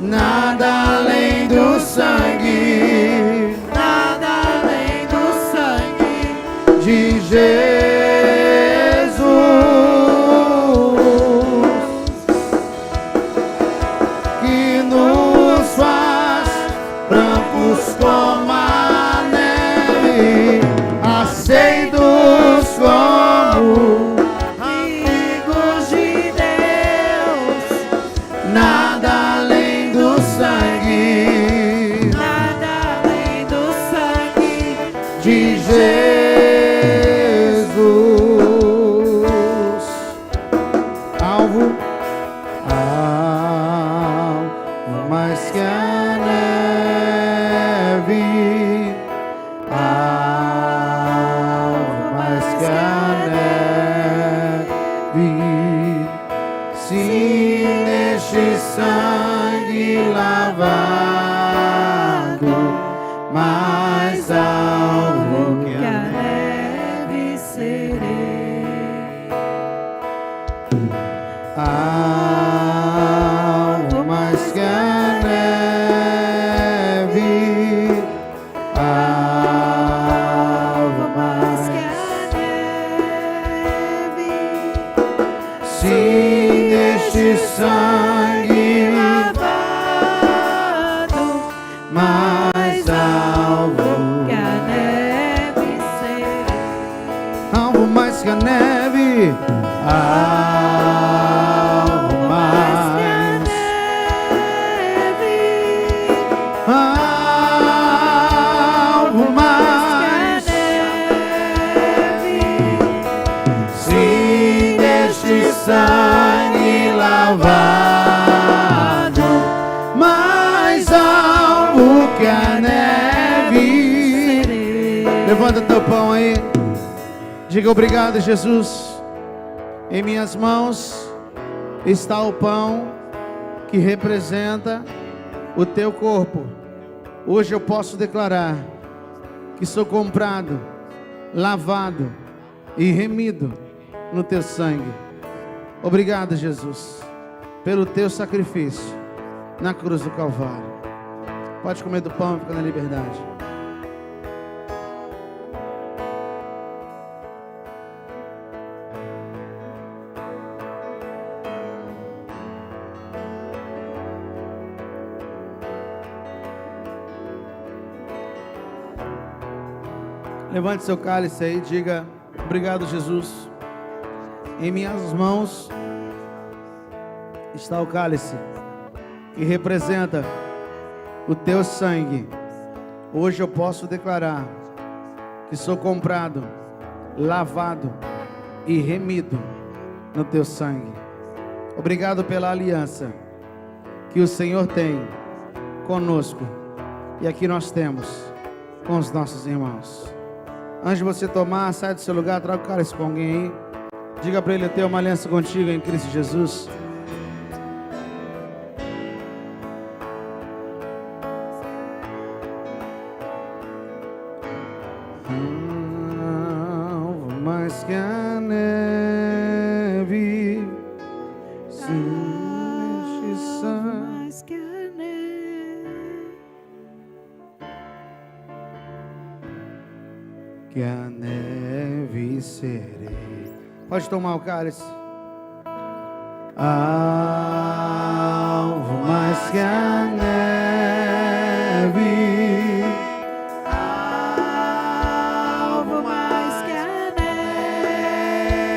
Nada além do sangue, nada além do sangue de Jesus, que nos faz brancos como a neve, aceitos como amigos de Deus. nada além do sangue, Nada além do sangue de Jesus. Alvo, alvo mais que a neve, alvo mais que a neve, se neste sangue lavado, mais alvo que que a a neve serei. alvo mais que a neve, alvo mais Que a neve se neste sangue lavado, mais alvo, que a neve serei. alvo mais que a neve, alvo mais, alvo mais, se neste sangue lavado, mais alvo que a neve. Levanta teu pão aí. Diga obrigado, Jesus. Em minhas mãos está o pão que representa o teu corpo. Hoje eu posso declarar que sou comprado, lavado e remido no teu sangue. Obrigado, Jesus, pelo teu sacrifício na cruz do Calvário. Pode comer do pão e ficar na liberdade. Levante seu cálice aí e diga: obrigado, Jesus. Em minhas mãos está o cálice que representa o teu sangue. Hoje eu posso declarar que sou comprado, lavado e remido no teu sangue. Obrigado pela aliança que o Senhor tem conosco e aqui nós temos com os nossos irmãos. Antes de você tomar, sai do seu lugar, traga o cálice com alguém aí. Diga para ele: eu tenho uma aliança contigo em Cristo Jesus. Alvo mais que a neve, se neste sangue. Mais que a neve, Que a neve serei. Pode tomar o cálice. Alvo mais que a neve, alvo mais que a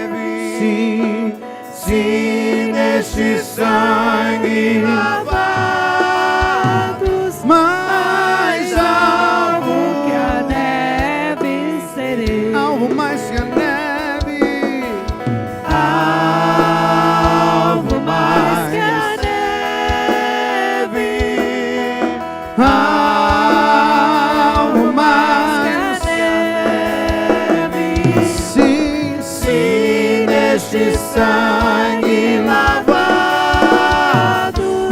neve, se neste sangue lavados, mais alvo que a neve serei. alvo mais que a neve, neste sangue lavado,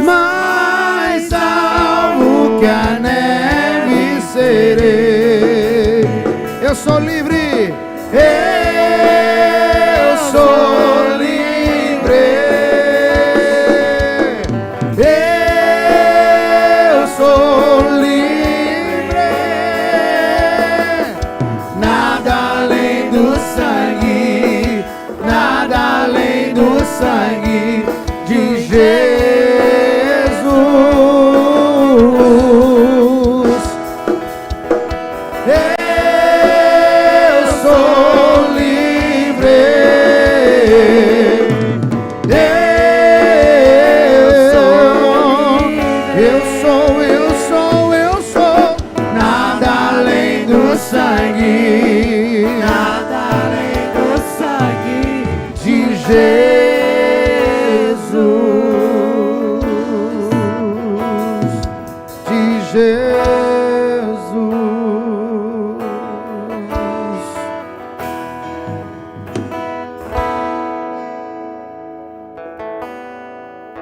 mais alvo que a neve serei. Eu sou livre, eu sou livre, eu sou livre, nada além do sangue, nada além do sangue de Jesus.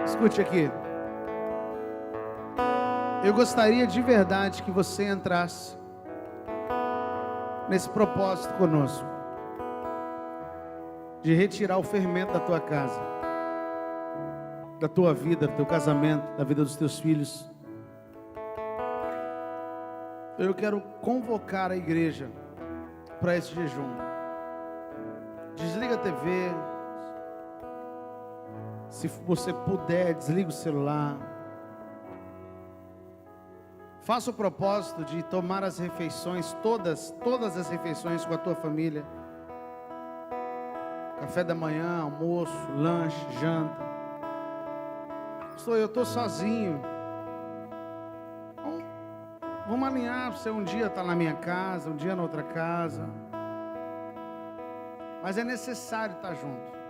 Escute aqui. Eu gostaria de verdade que você entrasse nesse propósito conosco, de retirar o fermento da tua casa, da tua vida, do teu casamento, da vida dos teus filhos. Eu quero convocar a igreja para esse jejum. Desliga a TV. Se você puder, desliga o celular. Faça o propósito de tomar as refeições, todas as refeições com a tua família. Café da manhã, almoço, lanche, janta. Eu estou sozinho. Vamos alinhar, você um dia está na minha casa, um dia na outra casa. Mas é necessário estar junto.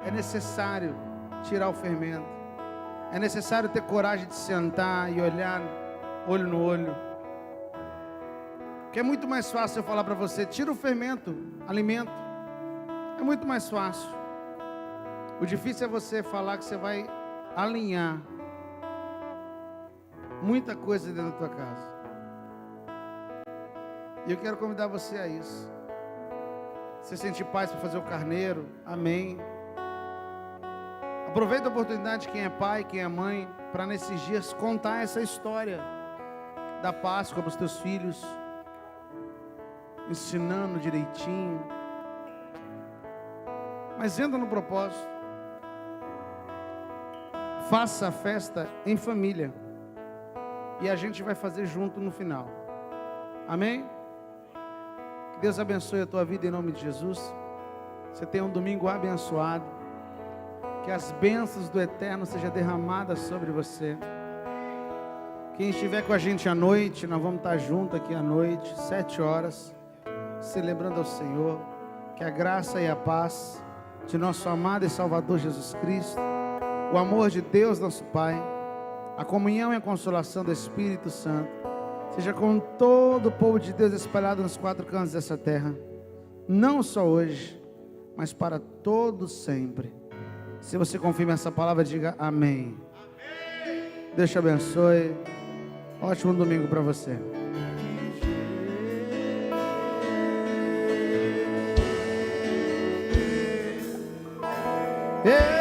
É necessário tirar o fermento. É necessário ter coragem de sentar e olhar olho no olho. Porque é muito mais fácil eu falar para você, tira o fermento, alimento. É muito mais fácil. O difícil é você falar que você vai alinhar muita coisa dentro da tua casa. E eu quero convidar você a isso. Se sentir paz para fazer o carneiro, amém. Aproveita a oportunidade, quem é pai, quem é mãe, para nesses dias contar essa história da Páscoa para os teus filhos, ensinando direitinho. Mas entra no propósito. Faça a festa em família. E a gente vai fazer junto no final. Amém? Que Deus abençoe a tua vida em nome de Jesus. Você tenha um domingo abençoado. Que as bênçãos do Eterno sejam derramadas sobre você. Quem estiver com a gente à noite, nós vamos estar juntos aqui à noite, 7 horas, celebrando ao Senhor. Que a graça e a paz de nosso amado e Salvador Jesus Cristo, o amor de Deus nosso Pai, a comunhão e a consolação do Espírito Santo, seja com todo o povo de Deus espalhado nos 4 cantos dessa terra, não só hoje, mas para todos sempre. Se você confirma essa palavra, diga amém. Amém. Deus te abençoe. Ótimo domingo para você. Yeah.